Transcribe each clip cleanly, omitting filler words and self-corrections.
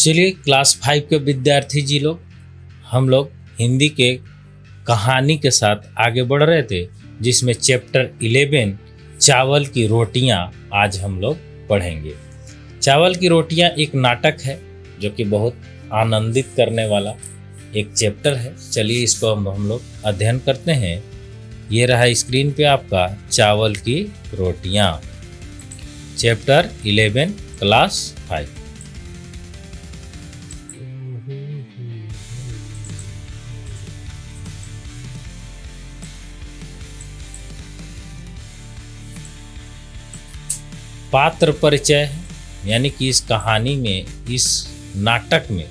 चलिए क्लास 5 के विद्यार्थी जी लोग, हम लोग हिंदी के कहानी के साथ आगे बढ़ रहे थे, जिसमें चैप्टर 11 चावल की रोटियां आज हम लोग पढ़ेंगे। चावल की रोटियां एक नाटक है जो कि बहुत आनंदित करने वाला एक चैप्टर है। चलिए इसको हम लोग अध्ययन करते हैं। ये रहा स्क्रीन पे आपका चावल की रोटियां, चैप्टर 11 क्लास 5। पात्र परिचय है, यानी कि इस कहानी में, इस नाटक में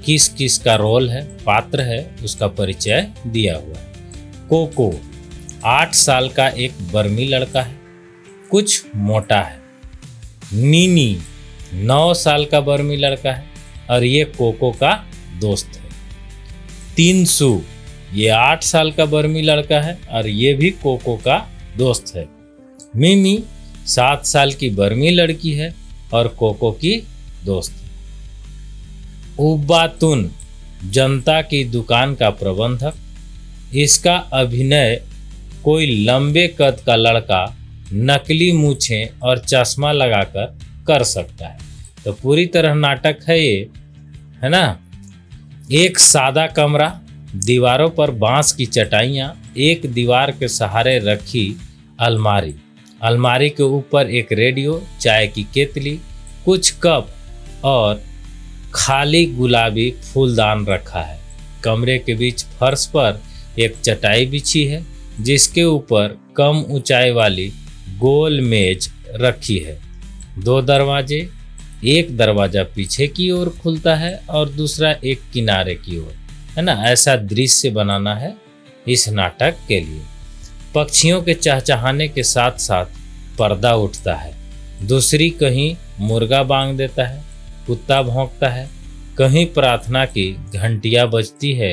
किस किस का रोल है, पात्र है, उसका परिचय दिया हुआ है। कोको 8 साल का एक बर्मी लड़का है, कुछ मोटा है। नीनी 9 साल का बर्मी लड़का है और ये कोको का दोस्त है। तीनसू ये 8 साल का बर्मी लड़का है और ये भी कोको का दोस्त है। मिमी 7 साल की बर्मी लड़की है और कोको की दोस्त है। उब्बातुन जनता की दुकान का प्रबंधक, इसका अभिनय कोई लंबे कद का लड़का नकली मूछें और चश्मा लगाकर कर सकता है। तो पूरी तरह नाटक है ये, है ना। एक सादा कमरा, दीवारों पर बांस की चटाइयाँ, एक दीवार के सहारे रखी अलमारी, अलमारी के ऊपर एक रेडियो, चाय की केतली, कुछ कप और खाली गुलाबी फूलदान रखा है। कमरे के बीच फर्श पर एक चटाई बिछी है जिसके ऊपर कम ऊंचाई वाली गोल मेज रखी है। 2 दरवाजे, एक दरवाजा पीछे की ओर खुलता है और दूसरा एक किनारे की ओर, है ना। ऐसा दृश्य बनाना है इस नाटक के लिए। पक्षियों के चहचहाने के साथ साथ पर्दा उठता है। दूसरी कहीं मुर्गा बांग देता है, कुत्ता भौंकता है, कहीं प्रार्थना की घंटियां बजती है।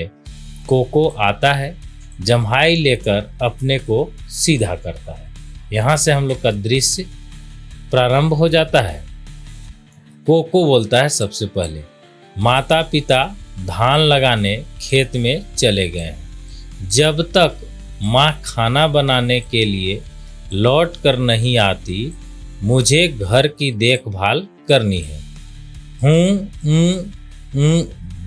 कोको आता है, जम्हाई लेकर अपने को सीधा करता है। यहाँ से हम लोग का दृश्य प्रारंभ हो जाता है। कोको बोलता है सबसे पहले, माता पिता धान लगाने खेत में चले गए हैं। जब तक माँ खाना बनाने के लिए लौट कर नहीं आती, मुझे घर की देखभाल करनी है।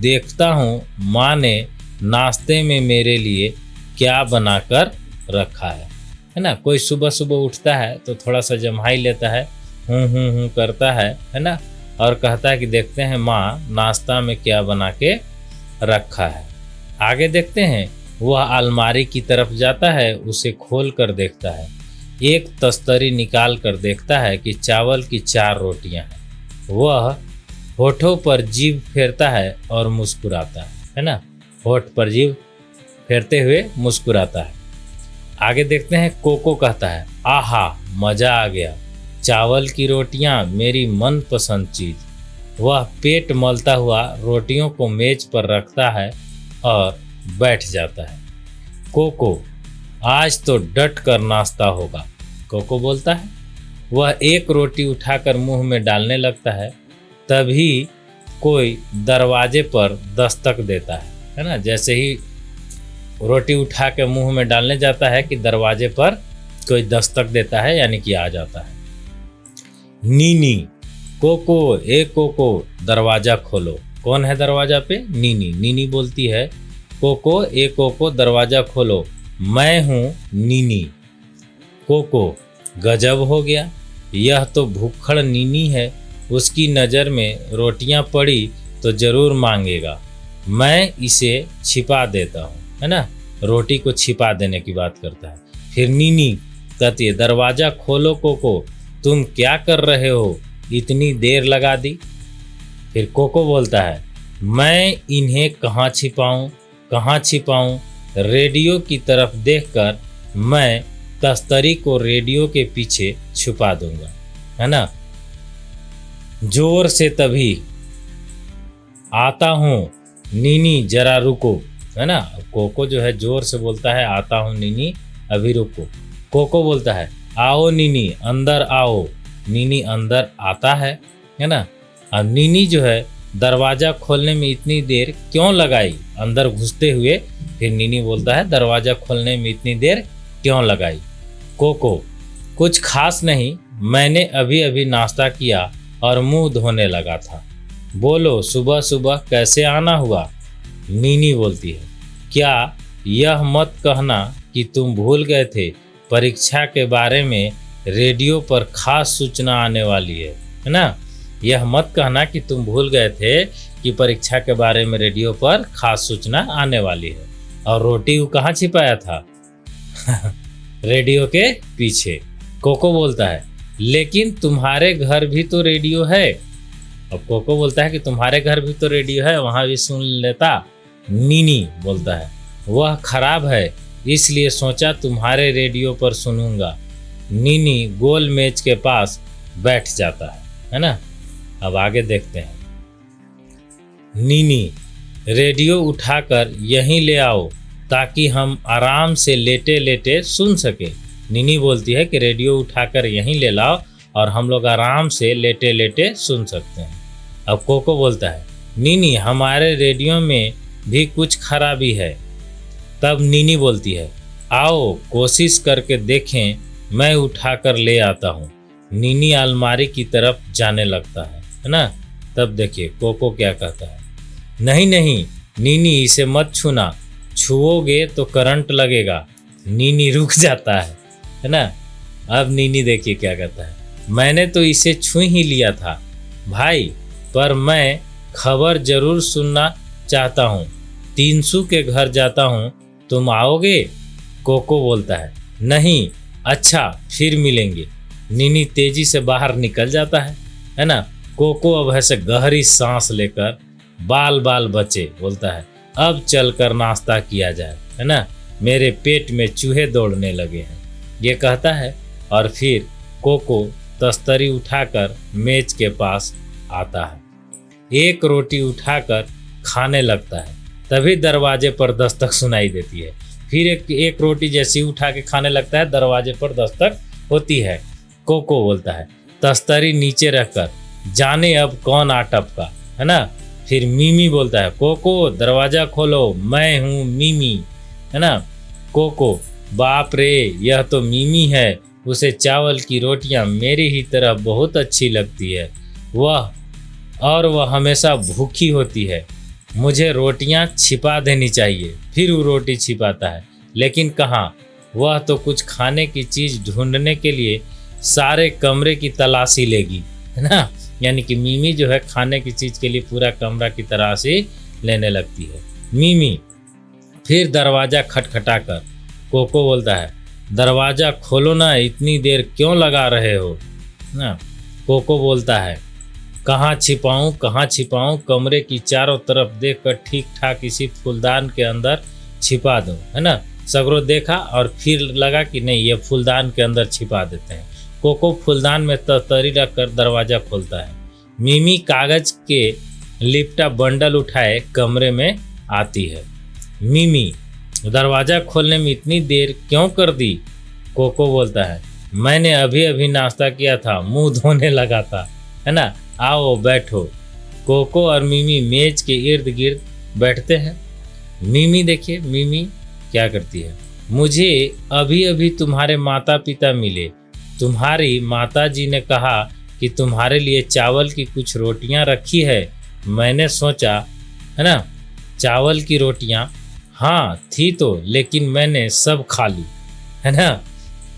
देखता हूँ माँ ने नाश्ते में मेरे लिए क्या बनाकर रखा है ना। कोई सुबह सुबह उठता है तो थोड़ा सा जम्हाई लेता है, हूँ करता है ना, और कहता है कि देखते हैं माँ नाश्ता में क्या बना के रखा है। आगे देखते हैं, वह अलमारी की तरफ जाता है, उसे खोल कर देखता है, एक तस्तरी निकाल कर देखता है कि चावल की 4 रोटियां हैं। वह होठों पर जीभ फेरता है और मुस्कुराता है ना। होठ पर जीभ फेरते हुए मुस्कुराता है। आगे देखते हैं, कोको कहता है, आहा मज़ा आ गया, चावल की रोटियां मेरी मनपसंद चीज़। वह पेट मलता हुआ रोटियों को मेज पर रखता है और बैठ जाता है। कोको आज तो डट कर नाश्ता होगा, कोको बोलता है। वह एक रोटी उठाकर मुंह में डालने लगता है, तभी कोई दरवाजे पर दस्तक देता है ना। जैसे ही रोटी उठा के मुंह में डालने जाता है कि दरवाजे पर कोई दस्तक देता है, यानी कि आ जाता है। नीनी, कोको ए कोको दरवाज़ा खोलो। कौन है दरवाज़ा पे? नीनी। नीनी बोलती है, कोको ए कोको दरवाज़ा खोलो, मैं हूँ नीनी। कोको, गजब हो गया, यह तो भूखड़ नीनी है, उसकी नज़र में रोटियां पड़ी तो ज़रूर मांगेगा, मैं इसे छिपा देता हूँ, है ना। रोटी को छिपा देने की बात करता है। फिर नीनी कहती है, दरवाज़ा खोलो कोको, तुम क्या कर रहे हो, इतनी देर लगा दी। फिर कोको बोलता है, मैं इन्हें कहाँ छिपाऊँ, रेडियो की तरफ देखकर मैं तस्तरी को रेडियो के पीछे छुपा दूंगा, है ना। जोर से तभी आता हूँ नीनी जरा रुको, है ना। कोको जो है जोर से बोलता है, आता हूँ नीनी अभी रुको। कोको बोलता है, आओ नीनी अंदर आओ। नीनी अंदर आता है ना। अब नीनी जो है दरवाज़ा खोलने में इतनी देर क्यों लगाई? अंदर घुसते हुए फिर नीनी बोलता है दरवाज़ा खोलने में इतनी देर क्यों लगाई? कोको, कुछ खास नहीं, मैंने अभी अभी नाश्ता किया और मुंह धोने लगा था। बोलो सुबह सुबह कैसे आना हुआ? नीनी बोलती है, क्या यह मत कहना कि तुम भूल गए थे परीक्षा के बारे में रेडियो पर खास सूचना आने वाली है ना? यह मत कहना कि तुम भूल गए थे कि परीक्षा के बारे में रेडियो पर खास सूचना आने वाली है। और रोटी वो कहाँ छिपाया था? रेडियो के पीछे। कोको बोलता है, लेकिन तुम्हारे घर भी तो रेडियो है। अब कोको बोलता है कि तुम्हारे घर भी तो रेडियो है, वहाँ भी सुन लेता। नीनी बोलता है, वह खराब है, इसलिए सोचा तुम्हारे रेडियो पर सुनूंगा। नीनी गोल मेज के पास बैठ जाता है ना? अब आगे देखते हैं। नीनी, रेडियो उठाकर यहीं ले आओ ताकि हम आराम से लेटे लेटे सुन सके। नीनी बोलती है कि रेडियो उठाकर यहीं ले लाओ और हम लोग आराम से लेटे लेटे सुन सकते हैं। अब कोको बोलता है, नीनी हमारे रेडियो में भी कुछ खराबी है। तब नीनी बोलती है, आओ कोशिश करके देखें, मैं उठाकर ले आता हूँ। नीनी अलमारी की तरफ जाने लगता है ना? तब देखिए कोको क्या कहता है, नहीं नहीं नीनी इसे मत छूना, छुओगे तो करंट लगेगा। नीनी रुक जाता है ना? अब नीनी देखिए क्या कहता है, मैंने तो इसे छू ही लिया था भाई, पर मैं खबर जरूर सुनना चाहता हूँ। 300 के घर जाता हूँ, तुम आओगे? कोको बोलता है, नहीं, अच्छा फिर मिलेंगे। नीनी तेजी से बाहर निकल जाता है ना? कोको अब ऐसे गहरी सांस लेकर बाल बाल बचे बोलता है, अब चलकर नाश्ता किया जाए, है ना? मेरे पेट में चूहे दौड़ने लगे हैं, ये कहता है। और फिर कोको तस्तरी उठाकर मेज के पास आता है, एक रोटी उठाकर खाने लगता है। तभी दरवाजे पर दस्तक सुनाई देती है। फिर एक रोटी जैसी उठा के खाने लगता है, दरवाजे पर दस्तक होती है। कोको बोलता है, तस्तरी नीचे रखकर जाने अब कौन आ टपका, है ना? फिर मीमी बोलता है, कोको दरवाजा खोलो, मैं हूँ मीमी, है ना? कोको, बाप रे यह तो मीमी है, उसे चावल की रोटियां मेरी ही तरह बहुत अच्छी लगती है। वह हमेशा भूखी होती है, मुझे रोटियां छिपा देनी चाहिए। फिर वो रोटी छिपाता है, लेकिन कहाँ, वह तो कुछ खाने की चीज़ ढूंढने के लिए सारे कमरे की तलाशी लेगी, है ना? यानी कि मीमी जो है खाने की चीज़ के लिए पूरा कमरा की तलाशी लेने लगती है। मीमी फिर दरवाज़ा खटखटाकर कोको बोलता है, दरवाज़ा खोलो ना, इतनी देर क्यों लगा रहे हो ना? कोको बोलता है, कहाँ छिपाऊँ, कमरे की चारों तरफ देखकर ठीक ठाक इसी फूलदान के अंदर छिपा दूँ, है ना? सगरो देखा और फिर लगा कि नहीं, ये फूलदान के अंदर छिपा देते हैं। कोको फूलदान में तरी रखकर दरवाज़ा खोलता है। मीमी कागज के लिपटा बंडल उठाए कमरे में आती है। मीमी, दरवाज़ा खोलने में इतनी देर क्यों कर दी? कोको बोलता है, मैंने अभी अभी नाश्ता किया था, मुंह धोने लगा था, है ना? आओ बैठो। कोको और मीमी मेज के इर्द गिर्द बैठते हैं। मीमी देखिए, मीमी क्या करती है, मुझे अभी अभी तुम्हारे माता पिता मिले, तुम्हारी माता जी ने कहा कि तुम्हारे लिए चावल की कुछ रोटियां रखी है। मैंने सोचा, है ना, चावल की रोटियां, हाँ थी तो, लेकिन मैंने सब खा ली, है ना?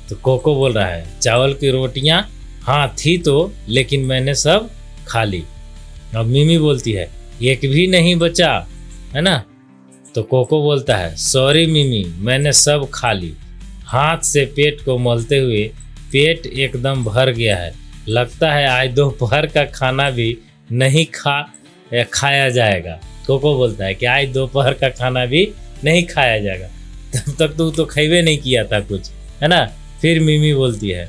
तो कोको बोल रहा है, चावल की रोटियां हाँ थी तो, लेकिन मैंने सब खा ली। अब मीमी बोलती है, एक भी नहीं बचा, है ना? तो कोको बोलता है, सॉरी मीमी, मैंने सब खा ली। हाथ से पेट को मलते हुए पेट एकदम भर गया है, लगता है आज दोपहर का खाना भी नहीं खाया जाएगा। कोको बोलता है कि आज दोपहर का खाना भी नहीं खाया जाएगा, तब तक तो खैबे नहीं किया था कुछ, है ना? फिर मीमी बोलती है,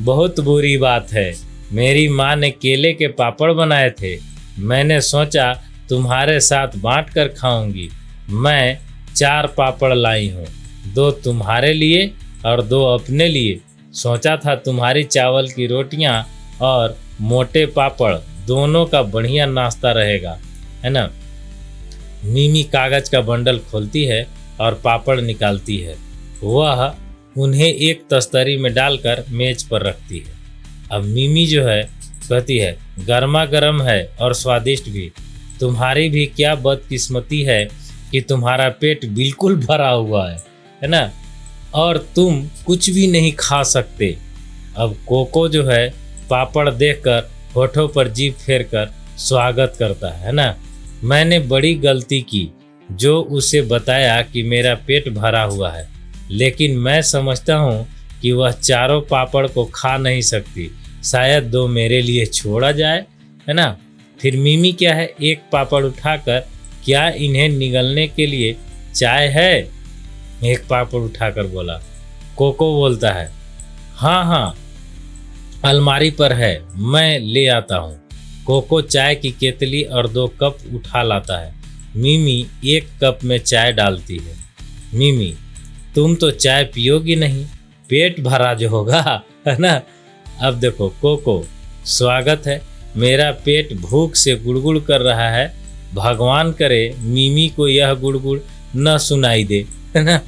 बहुत बुरी बात है, मेरी माँ ने केले के पापड़ बनाए थे, मैंने सोचा तुम्हारे साथ बांट कर खाऊंगी। मैं 4 पापड़ लाई हूँ, 2 तुम्हारे लिए और 2 अपने लिए। सोचा था तुम्हारी चावल की रोटियाँ और मोटे पापड़ दोनों का बढ़िया नाश्ता रहेगा, है ना। मिमी कागज का बंडल खोलती है और पापड़ निकालती है। वह उन्हें एक तस्तरी में डालकर मेज पर रखती है। अब मिमी जो है कहती है, गर्मा गर्म है और स्वादिष्ट भी। तुम्हारी भी क्या बदकिस्मती है कि तुम्हारा पेट बिल्कुल भरा हुआ है ना, और तुम कुछ भी नहीं खा सकते। अब कोको जो है पापड़ देखकर होठों पर जीभ फेर कर स्वागत करता है ना। मैंने बड़ी गलती की जो उसे बताया कि मेरा पेट भरा हुआ है, लेकिन मैं समझता हूँ कि वह चारों पापड़ को खा नहीं सकती। शायद 2 मेरे लिए छोड़ा जाए, है ना। फिर मिमी क्या है, एक पापड़ उठाकर, क्या इन्हें निगलने के लिए चाय है? एक पापड़ उठाकर बोला। कोको बोलता है, हाँ हाँ अलमारी पर है, मैं ले आता हूँ। कोको चाय की केतली और 2 कप उठा लाता है। मिमी 1 कप में चाय डालती है। मिमी, तुम तो चाय पियोगी नहीं, पेट भरा जो होगा, है ना। अब देखो कोको, स्वागत है, मेरा पेट भूख से गुड़गुड़ कर रहा है। भगवान करे मिमी को यह गुड़गुड़ न सुनाई दे, है ना।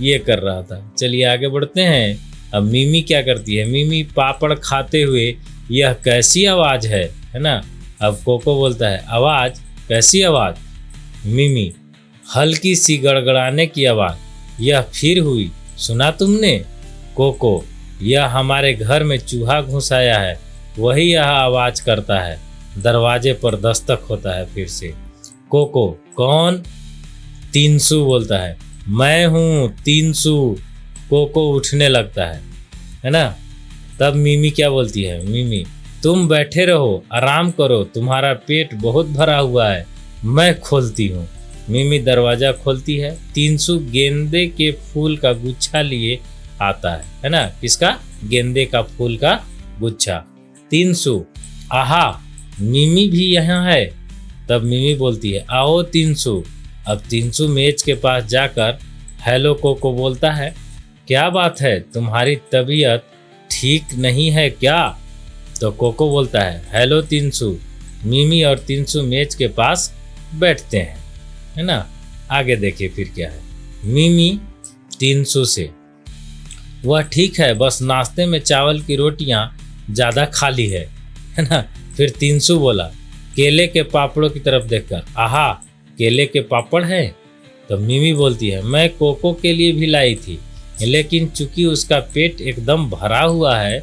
ये कर रहा था। चलिए आगे बढ़ते हैं। अब मिमी क्या करती है, मिमी पापड़ खाते हुए, यह कैसी आवाज़ है ना। अब कोको बोलता है, आवाज़? कैसी आवाज़? मिमी, हल्की सी गड़गड़ाने की आवाज़। यह फिर हुई, सुना तुमने? कोको, यह हमारे घर में चूहा घुस आया है, वही यह आवाज़ करता है। दरवाजे पर दस्तक होता है फिर से। कोको, कौन? 300 बोलता है, मैं हूँ 300। कोको उठने लगता है ना। तब मिमी क्या बोलती है, मिमी, तुम बैठे रहो, आराम करो, तुम्हारा पेट बहुत भरा हुआ है, मैं खोलती हूँ। मिमी दरवाज़ा खोलती है। 300 गेंदे के फूल का गुच्छा लिए आता है ना। किसका? गेंदे का फूल का गुच्छा। 300, आहा मिमी भी यहाँ है। तब मिमी बोलती है, आओ 300। अब 300 मेज के पास जाकर हेलो कोको बोलता है, क्या बात है, तुम्हारी तबीयत ठीक नहीं है क्या? तो कोको बोलता है, हेलो 300। मिमी और 300 मेज के पास बैठते हैं, है ना। आगे देखिए फिर क्या है। मिमी 300 से, वह ठीक है, बस नाश्ते में चावल की रोटियां ज़्यादा खाली है ना। फिर 300 बोला, केले के पापड़ों की तरफ देखकर, आहा केले के पापड़ हैं। तो मिमी बोलती है, मैं कोको के लिए भी लाई थी, लेकिन चूंकि उसका पेट एकदम भरा हुआ है,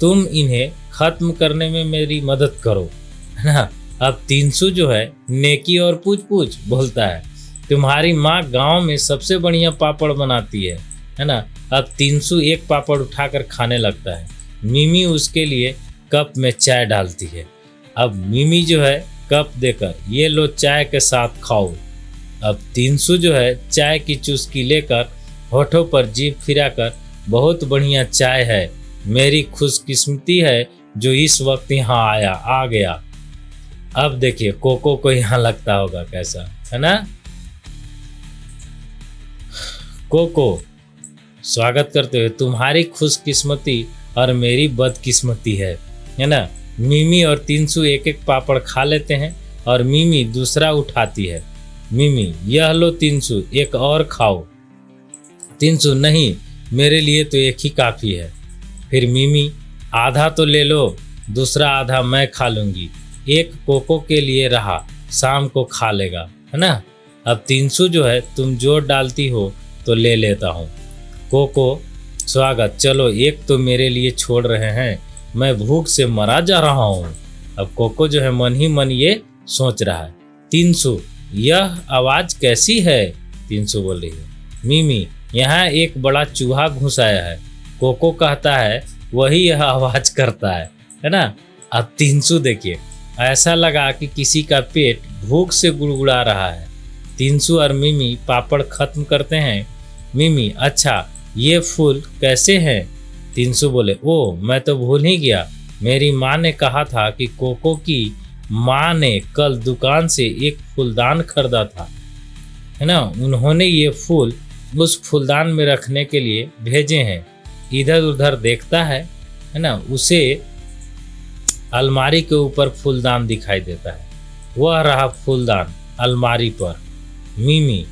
तुम इन्हें खत्म करने में मेरी मदद करो, है ना। अब 300 जो है नेकी और पूछ पूछ बोलता है, तुम्हारी माँ गांव में सबसे बढ़िया पापड़ बनाती है ना। अब 300 एक पापड़ उठाकर खाने लगता है। मिमी उसके लिए कप में चाय डालती है। अब मिमी जो है कप देकर, ये लो चाय के साथ खाओ। अब 300 जो है चाय की चुस्की लेकर होठों पर जीभ फिराकर, बहुत बढ़िया चाय है, मेरी खुशकिस्मती है जो इस वक्त यहाँ आ गया। अब देखिए कोको को यहाँ लगता होगा कैसा, है ना। कोको स्वागत करते हुए, तुम्हारी खुशकिस्मती और मेरी बदकिस्मती है ना। मिमी और 300 एक एक पापड़ खा लेते हैं और मिमी दूसरा उठाती है। मिमी, यह लो 300, एक और खाओ। 300, नहीं मेरे लिए तो एक ही काफ़ी है। फिर मिमी, आधा तो ले लो, दूसरा आधा मैं खा लूँगी, एक कोको के लिए रहा, शाम को खा लेगा, है ना। अब 300 जो है तुम जोर डालती हो तो ले लेता हूँ। कोको, स्वागत, चलो एक तो मेरे लिए छोड़ रहे हैं, मैं भूख से मरा जा रहा हूँ। अब कोको जो है मन ही मन ये सोच रहा है। 300, यह आवाज़ कैसी है? 300 बोल रही है। मिमी, यहाँ एक बड़ा चूहा घुस आया है। कोको कहता है, वही यह आवाज़ करता है ना। अब 300 देखिए, ऐसा लगा कि किसी का पेट भूख से गुड़गुड़ा रहा है। 300 और मिमी पापड़ खत्म करते हैं। मिमी, अच्छा ये फूल कैसे हैं? 300 बोले, ओ मैं तो भूल ही गया, मेरी माँ ने कहा था कि कोको की माँ ने कल दुकान से एक फूलदान खरीदा था, है ना। उन्होंने ये फूल उस फूलदान में रखने के लिए भेजे हैं। इधर उधर देखता है ना, उसे अलमारी के ऊपर फूलदान दिखाई देता है। वह रहा फूलदान अलमारी पर। मिमी,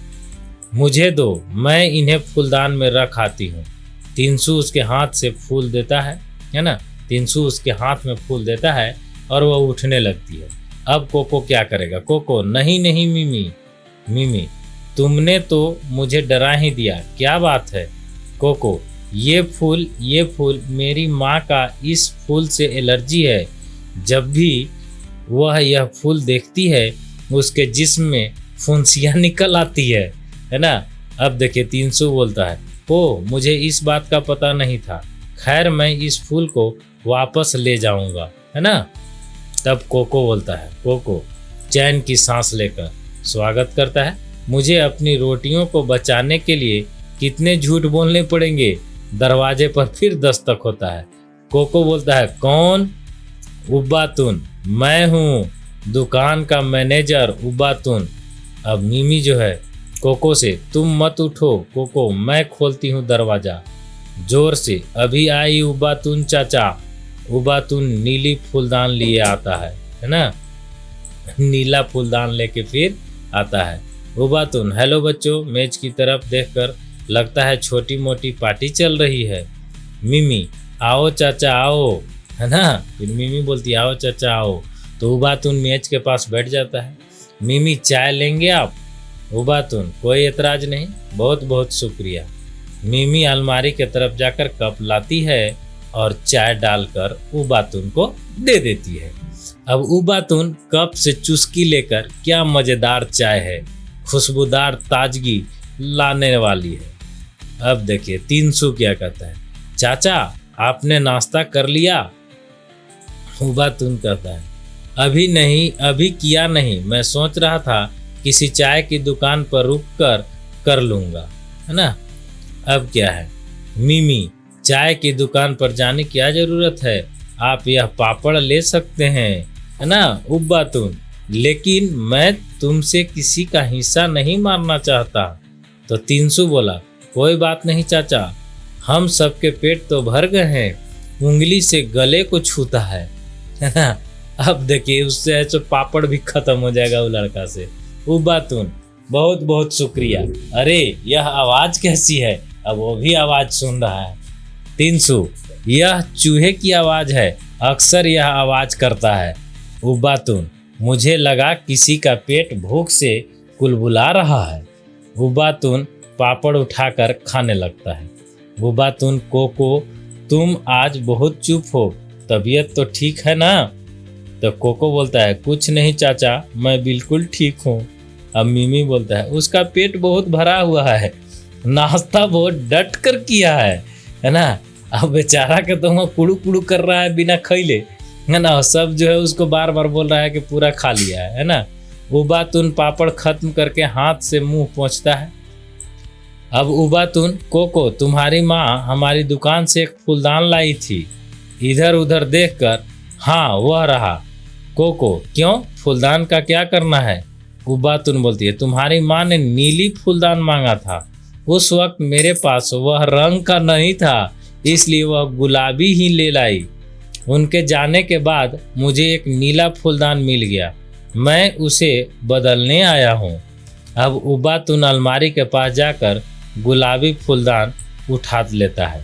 मुझे दो, मैं इन्हें फूलदान में रख आती हूँ। तिनसु उसके हाथ से फूल देता है ना। तिनसु उसके हाथ में फूल देता है और वह उठने लगती है। अब कोको क्या करेगा? कोको, नहीं नहीं मिमी, मिमी तुमने तो मुझे डरा ही दिया, क्या बात है? कोको, ये फूल मेरी माँ का इस फूल से एलर्जी है। जब भी वह यह फूल देखती है उसके जिस्म में फुंसियाँ निकल आती है ना। अब देखिए तिनसु बोलता है, ओ मुझे इस बात का पता नहीं था, खैर मैं इस फूल को वापस ले जाऊंगा, है ना। तब कोको बोलता है, कोको चैन की सांस लेकर स्वागत करता है। मुझे अपनी रोटियों को बचाने के लिए कितने झूठ बोलने पड़ेंगे। दरवाजे पर फिर दस्तक होता है। कोको बोलता है, कौन? उब्बातुन, मैं हूँ, दुकान का मैनेजर उब्बातुन। अब मिमी जो है कोको से, तुम मत उठो कोको, मैं खोलती हूँ दरवाजा जोर से, अभी आई उब्बातुन चाचा। उब्बातुन नीली फूलदान लिए आता है ना। नीला फूलदान लेके फिर आता है। उब्बातुन, हेलो बच्चों, मेज की तरफ देखकर लगता है छोटी मोटी पार्टी चल रही है। मिमी, आओ चाचा आओ, है ना। फिर मिमी बोलती है, आओ चाचा आओ। तो उब्बातुन मेज के पास बैठ जाता है। मिमी, चाय लेंगे आप? उब्बातुन, कोई एतराज नहीं, बहुत बहुत शुक्रिया। मिमी अलमारी की तरफ जाकर कप लाती है और चाय डालकर उब्बातुन को दे देती है। अब उब्बातुन कप से चुस्की लेकर, क्या मज़ेदार चाय है, खुशबूदार ताजगी लाने वाली है। अब देखिए तिनसु क्या कहता है, चाचा आपने नाश्ता कर लिया? उब्बातुन कहता है, अभी नहीं, अभी किया नहीं, मैं सोच रहा था किसी चाय की दुकान पर रुक कर लूँगा, है ना। अब क्या है, मिमी, चाय की दुकान पर जाने की क्या ज़रूरत है, आप यह पापड़ ले सकते हैं, है ना। उब्बातुन, लेकिन मैं तुमसे किसी का हिस्सा नहीं मारना चाहता। तो तिनसु बोला, कोई बात नहीं चाचा, हम सबके पेट तो भर गए हैं, उंगली से गले को छूता है ना। अब देखिए उससे ऐसे पापड़ भी खत्म हो जाएगा वो लड़का से। उब्बातुन, बहुत बहुत शुक्रिया। अरे यह आवाज़ कैसी है? अब वो भी आवाज़ सुन रहा है। तिनसु, यह चूहे की आवाज़ है, अक्सर यह आवाज़ करता है। उब्बातुन, मुझे लगा किसी का पेट भूख से कुलबुला रहा है। उब्बातुन पापड़ उठाकर खाने लगता है। उब्बातुन, कोको तुम आज बहुत चुप हो, तबीयत तो ठीक है ना? तो कोको बोलता है, कुछ नहीं चाचा, मैं बिल्कुल ठीक हूँ। अब मिमी बोलता है, उसका पेट बहुत भरा हुआ है, नाश्ता बहुत डट कर किया है ना। अब बेचारा के तो वहाँ कुड़ू कुड़ू कर रहा है बिना खैले, है ना। सब जो है उसको बार बार बोल रहा है कि पूरा खा लिया है ना। उब्बातुन पापड़ खत्म करके हाथ से मुंह पोंछता है। अब उब्बातुन, कोको तुम्हारी माँ हमारी दुकान से एक फूलदान लाई थी। इधर उधर देखकर, हाँ वह रहा। कोको, क्यों, फूलदान का क्या करना है? उब्बातुन बोलती है, तुम्हारी माँ ने नीली फूलदान मांगा था, उस वक्त मेरे पास वह रंग का नहीं था, इसलिए वह गुलाबी ही ले लाई। उनके जाने के बाद मुझे एक नीला फूलदान मिल गया, मैं उसे बदलने आया हूँ। अब उब्बातुन अलमारी के पास जाकर गुलाबी फूलदान उठा लेता है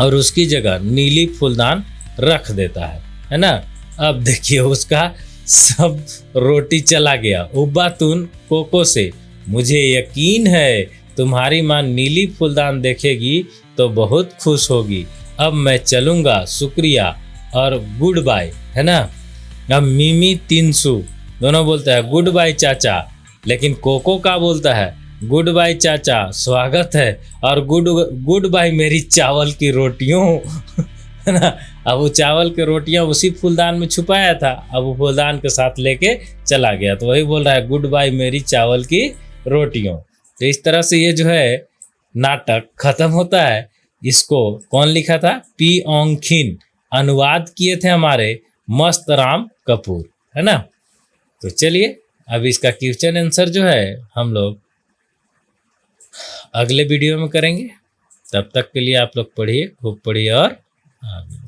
और उसकी जगह नीली फूलदान रख देता है ना। अब देखिए उसका सब रोटी चला गया। उब्बातुन कोको से, मुझे यकीन है तुम्हारी माँ नीली फूलदान देखेगी तो बहुत खुश होगी। अब मैं चलूँगा, शुक्रिया और गुड बाय, है ना। अब मिमी तिनसु दोनों बोलते हैं गुड बाय चाचा, लेकिन कोको का बोलता है गुड बाय चाचा, स्वागत है, और गुड बाय मेरी चावल की रोटियों, है ना। अब वो चावल की रोटियां उसी फूलदान में छुपाया था, अब वो फूलदान के साथ लेके चला गया, तो वही बोल रहा है गुड बाय मेरी चावल की रोटियों। तो इस तरह से ये जो है नाटक खत्म होता है। इसको कौन लिखा था? पी ओंग खिन, अनुवाद किए थे हमारे मस्त राम कपूर, है ना। तो चलिए अब इसका क्वेश्चन आंसर जो है हम लोग अगले वीडियो में करेंगे। तब तक के लिए आप लोग पढ़िए, खूब पढ़िए और आगे